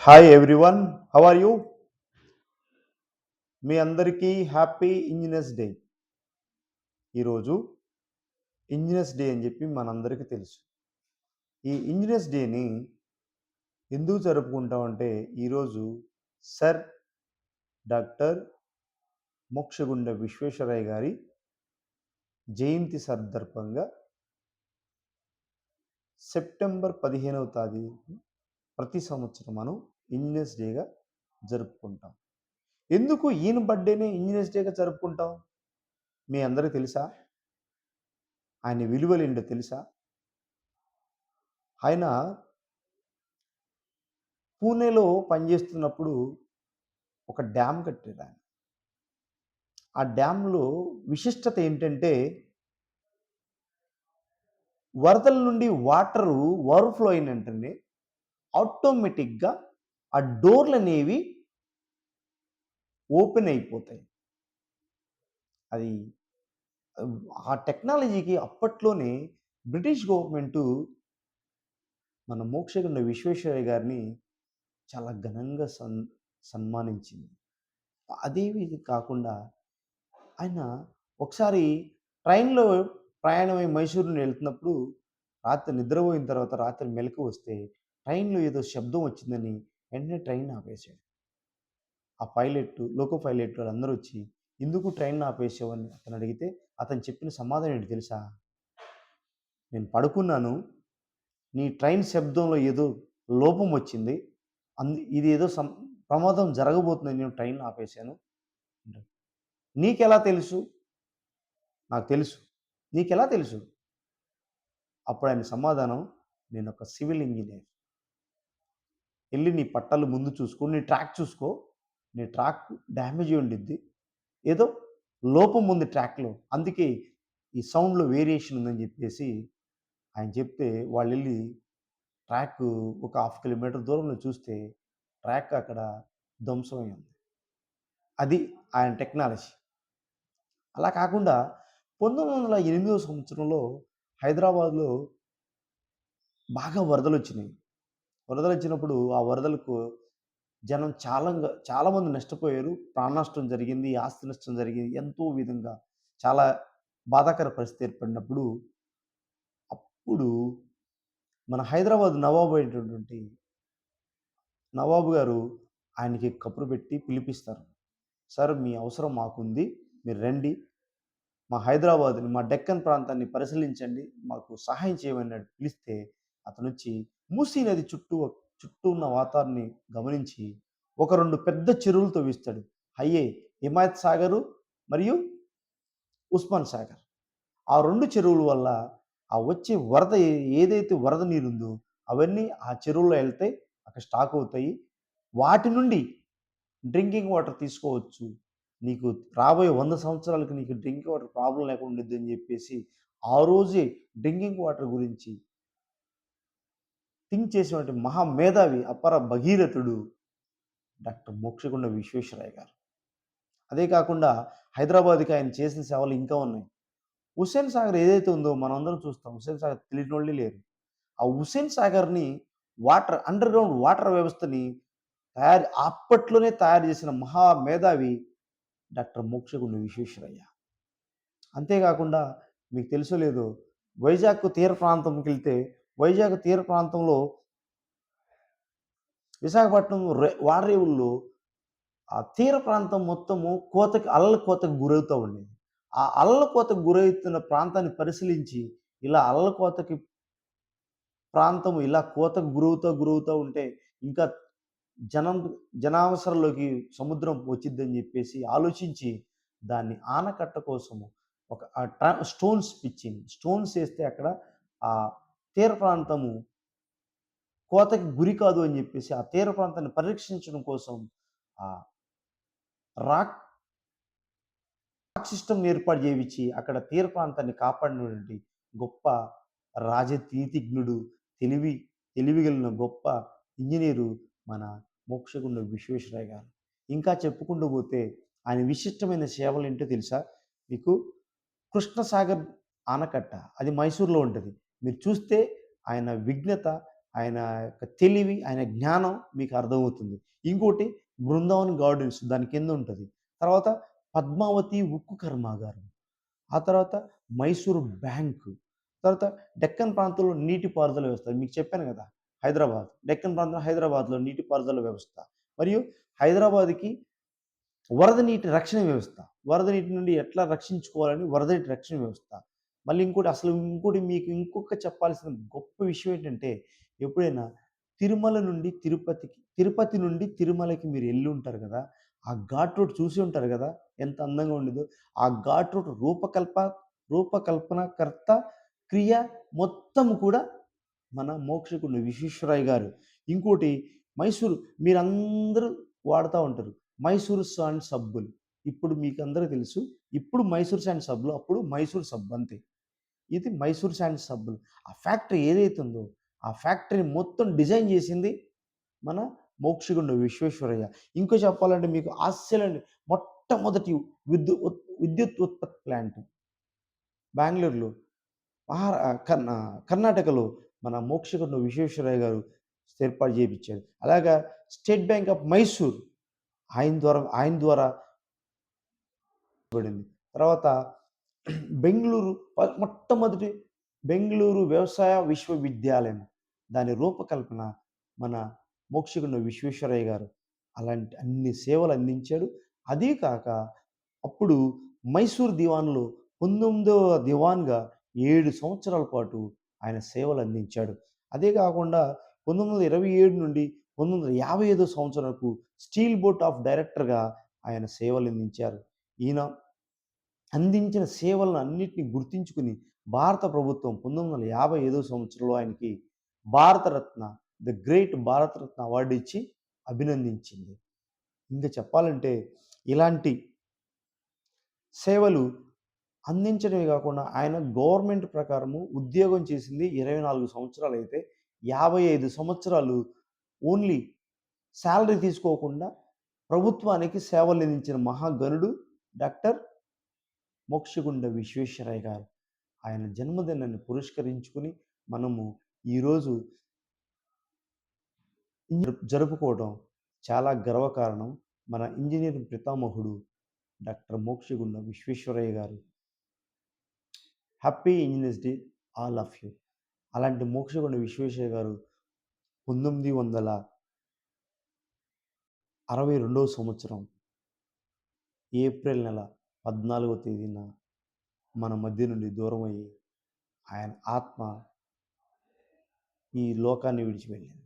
Hi everyone, how are you? మీ అందరికీ happy engineers day. ఈరోజు ఇంజనీర్స్ డే అని చెప్పి మనందరికీ తెలుసు. ఈ ఇంజనీర్స్ డేని ఎందుకు జరుపుకుంటామంటే ఈరోజు సర్ డాక్టర్ మోక్షగుండ విశ్వేశ్వరయ్య గారి జయంతి సందర్భంగా సెప్టెంబర్ 15వ తారీఖు ప్రతి సంవత్సరం మనం ఇంజనీర్స్ డేగా జరుపుకుంటాం. ఎందుకు ఈయన బర్త్డేనే ఇంజనీర్స్ డేగా జరుపుకుంటాం? మీ అందరికీ తెలుసా? ఆయన విలువలు ఏంటో తెలుసా? ఆయన పూణేలో పనిచేస్తున్నప్పుడు ఒక డ్యామ్ కట్టారు ఆయన. ఆ డ్యామ్‌లో విశిష్టత ఏంటంటే వరదల నుండి వాటరు ఓవర్‌ఫ్లో అయిన వెంటనే ఆటోమేటిక్‌గా ఆ డోర్‌లనేవి ఓపెన్ అయిపోతాయి. అది ఆ టెక్నాలజీకి అప్పట్లోనే బ్రిటిష్ గవర్నమెంటు మన మోక్షగుండ విశ్వేశ్వరయ్య గారిని చాలా ఘనంగా సన్మానించింది. అదేవి కాకుండా ఆయన ఒకసారి ట్రైన్‌లో ప్రయాణమై మైసూరు నుండి వెళ్తున్నప్పుడు రాత్రి నిద్రపోయిన తర్వాత రాత్రి మెలకువ వస్తే ట్రైన్‌లో ఏదో శబ్దం వచ్చిందని వెంటనే ట్రైన్ ఆపేసాడు. ఆ పైలట్, లోకో పైలట్ వాళ్ళందరూ వచ్చి ఎందుకు ట్రైన్ ఆపేసావు అని అతను అడిగితే అతను చెప్పిన సమాధానం ఏంటో తెలుసా? నేను పడుకున్నాను. నీ ట్రైన్ శబ్దంలో ఏదో లోపం వచ్చింది. ఇది ఏదో ప్రమాదం జరగబోతుందని నేను ట్రైన్ ఆపేశాను. నీకెలా తెలుసు? నాకు తెలుసు. నీకెలా తెలుసు? అప్పుడు ఆయన సమాధానం, నేనొక సివిల్ ఇంజినీర్. ఎళ్లి నీ పట్టాలు ముందు చూసుకో, నీ ట్రాక్ చూసుకో. నీ ట్రాక్ డ్యామేజ్ అయి ఉండిద్ది. ఏదో లోపం ఉంది ట్రాక్‌లో. అందుకే ఈ సౌండ్‌లో వేరియేషన్ ఉందని చెప్పేసి ఆయన చెప్తే వాళ్ళెళ్లి ట్రాక్ ఒక హాఫ్ కిలోమీటర్ దూరంలో చూస్తే ట్రాక్ అక్కడ ధ్వంసమై ఉంది. అది ఆయన టెక్నాలజీ. అలా కాకుండా 1908వ సంవత్సరంలో హైదరాబాద్‌లో బాగా వరదలొచ్చినాయి. వరదలొచ్చినప్పుడు ఆ వరదలకు జనం చాలామంది నష్టపోయారు. ప్రాణ నష్టం జరిగింది, ఆస్తి నష్టం జరిగింది. ఎంతో విధంగా చాలా బాధాకర పరిస్థితి ఏర్పడినప్పుడు, అప్పుడు మన హైదరాబాద్ నవాబు అయినటువంటి నవాబు గారు ఆయనకి కబురు పెట్టి పిలిపిస్తారు. సార్ మీ అవసరం మాకుంది. మీరు రండి. మా హైదరాబాద్‌ని, మా డెక్కన్ ప్రాంతాన్ని పరిశీలించండి. మాకు సహాయం చేయమని పిలిస్తే అతనొచ్చి మూసీ నది చుట్టూ ఉన్న వాతావరణాన్ని గమనించి ఒక 2 పెద్ద చెరువులు తవ్విస్తాడు. అయ్యే హిమాయత్ సాగరు మరియు ఉస్మాన్ సాగర్. ఆ 2 చెరువుల వల్ల ఆ వచ్చే వరద ఏదైతే వరద నీరుందో అవన్నీ ఆ చెరువులో ఎళ్తాయి. అక్కడ స్టాక్ అవుతాయి. వాటి నుండి డ్రింకింగ్ వాటర్ తీసుకోవచ్చు. నీకు రాబోయే 100 సంవత్సరాలకి నీకు డ్రింకింగ్ వాటర్ ప్రాబ్లమ్ లేకుండా ఉండిద్దని జెప్పేసి, ఆ రోజే డ్రింకింగ్ వాటర్ గురించి థింక్ చేసినటువంటి మహా మేధావి, అపర భగీరథుడు డాక్టర్ మోక్షగుండ విశ్వేశ్వరయ్య గారు. అదే కాకుండా హైదరాబాద్‌కి ఆయన చేసిన సేవలు ఇంకా ఉన్నాయి. హుస్సేన్ సాగర్ ఏదైతే ఉందో మనందరం చూస్తాం. హుస్సేన్ సాగర్ తెలియనోళ్ళే లేరు. ఆ హుస్సేన్ సాగర్‌ని అండర్ గ్రౌండ్ వాటర్ వ్యవస్థని అప్పట్లోనే తయారు చేసిన మహా మేధావి డాక్టర్ మోక్షగుండ విశ్వేశ్వరయ్య. అంతేకాకుండా మీకు తెలుసో లేదో వైజాగ్ తీర ప్రాంతంకెళ్తే వైజాగ్ తీర ప్రాంతంలో విశాఖపట్నం ఓడరేవుల్లో ఆ తీర ప్రాంతం మొత్తము అలల కోతకు గురవుతూ ఉండేది. ఆ అలల కోతకు గురవుతున్న ప్రాంతాన్ని పరిశీలించి ఇలా అలల కోతకి ప్రాంతం ఇలా కోతకు గురవుతా ఉంటే ఇంకా జనం జనావసరంలోకి సముద్రం వచ్చిద్దని చెప్పేసి ఆలోచించి దాన్ని ఆనకట్ట కోసము ఒక స్టోన్స్ ఏస్తే అక్కడ ఆ తీర ప్రాంతము కోతకి గురి కాదు అని చెప్పేసి ఆ తీర ప్రాంతాన్ని పరిరక్షించడం కోసం ఆ రాక్ సిస్టమ్ ఏర్పాటు చేయించి అక్కడ తీర ప్రాంతాన్ని కాపాడినటువంటి గొప్ప రాజనీతిజ్ఞుడు, తెలివి తెలివిగలిగిన గొప్ప ఇంజినీరు మన మోక్షగుండ విశ్వేశ్వరయ్య గారు. ఇంకా చెప్పుకుంటూ పోతే ఆయన విశిష్టమైన సేవలేంటో తెలుసా మీకు? కృష్ణసాగర్ ఆనకట్ట అది మైసూర్‌లో ఉంటది. మీరు చూస్తే ఆయన విఘ్నత ఆయన యొక్క తెలివి, ఆయన జ్ఞానం మీకు అర్థమవుతుంది. ఇంకోటి బృందావన్ గార్డెన్స్ దాని కింద ఉంటది. తర్వాత పద్మావతి ఉక్కు కర్మాగారం. ఆ తర్వాత మైసూరు బ్యాంకు. తర్వాత డెక్కన్ ప్రాంతంలో నీటిపారుదల వ్యవస్థ. మీకు చెప్పాను గదా! హైదరాబాద్. డెక్కన్ ప్రాంతం హైదరాబాద్‌లో నీటిపారుదల వ్యవస్థ. మరియు హైదరాబాద్‌కి వరద నీటి రక్షణ వ్యవస్థ. వరద నీటి నుండి ఎట్లా రక్షించుకోవాలని వరద నీటి రక్షణ వ్యవస్థ. మళ్ళీ ఇంకోటి మీకు ఇంకొక చెప్పాల్సిన గొప్ప విషయం ఏంటంటే, ఎప్పుడైనా తిరుమల నుండి తిరుపతికి, తిరుపతి నుండి తిరుమలకి మీరు ఎళ్ళుంటారు గదా! ఆ ఘాట్ రోడ్ చూసి ఉంటారు గదా! ఎంత అందంగా ఉండిద్దో. ఆ ఘాట్ రోడ్ రూపకల్పనకర్త, క్రియ మొత్తం కూడా మన మోక్షగుండం విశ్వేశ్వరయ్య గారు. ఇంకోటి మైసూరు మీరందరూ వాడతా ఉంటారు. మైసూర్ శాండ్ సబ్బులు. ఇప్పుడు మీకందరికి తెలుసు. ఇప్పుడు మైసూర్ శాండ్ సబ్బులు, అప్పుడు మైసూర్ సబ్బు అంతే. ఇది మైసూర్ శాండ్ సబ్బులు. ఆ ఫ్యాక్టరీ ఏదైతే ఉందో, ఆ ఫ్యాక్టరీని మొత్తం డిజైన్ చేసింది మన మోక్షగుండం విశ్వేశ్వరయ్య. ఇంకా చెప్పాలంటే మీకు ఆశ్చర్యండి మొట్టమొదటి విద్యుత్ ఉత్పత్తి ప్లాంట్ బెంగుళూరులో. కర్ణాటకలో మన మోక్షగుండం విశ్వేశ్వరయ్య గారు ఏర్పాటు చేపిచ్చారు. అలాగా స్టేట్ బ్యాంక్ ఆఫ్ మైసూర్ ఆయన ద్వారా పడింది. తర్వాత బెంగుళూరు మొట్టమొదటి బెంగుళూరు వ్యవసాయ విశ్వవిద్యాలయం. దాని రూపకల్పన మన మోక్షగుండం విశ్వేశ్వరయ్య గారు. అలాంటి అన్ని సేవలు అందించాడు. అదీ కాక అప్పుడు మైసూర్ దివాన్‌లో 19వ దివాన్‌గా 7 సంవత్సరాల పాటు ఆయన సేవలు అందించాడు. అదే కాకుండా 1927 నుండి 1955 సంవత్సరం వరకు స్టీల్ బోర్డ్ ఆఫ్ డైరెక్టర్‌గా ఆయన సేవలందించారు. ఈయన అందించిన సేవలను అన్నిటిని గుర్తించుకుని భారత ప్రభుత్వం 1955 సంవత్సరంలో ఆయనకి Bharat Ratna, the great Bharat Ratna award ఇచ్చి అభినందించింది. ఇంకా చెప్పాలంటే ఇలాంటి సేవలు అందించడమే కాకుండా ఆయన గవర్నమెంట్ ప్రకారము ఉద్యోగం చేసింది 24 సంవత్సరాలైతే 55 సంవత్సరాలు ఓన్లీ సాలరీ తీసుకోకుండా ప్రభుత్వానికి సేవలందించిన మహాగణుడు డాక్టర్ మోక్షగుండ విశ్వేశ్వరయ్య గారు. ఆయన జన్మదినాన్ని పురస్కరించుకొని మనము ఈరోజు జరుపుకోవడం చాలా గర్వకారణం. మన ఇంజినీరింగ్ పితామహుడు డాక్టర్ మోక్షగుండ విశ్వేశ్వరయ్య గారు. Happy engineers day all of you. అలాంటి మోక్షగుండ విశ్వేశ్వరయ్య గారు 1962 సంవత్సరం ఏప్రిల్ నెల 14వ తేదీన మన మధ్య నుండి దూరమయ్యి ఆయన ఆత్మ ఈ లోకాన్ని విడిచి వెళ్ళింది.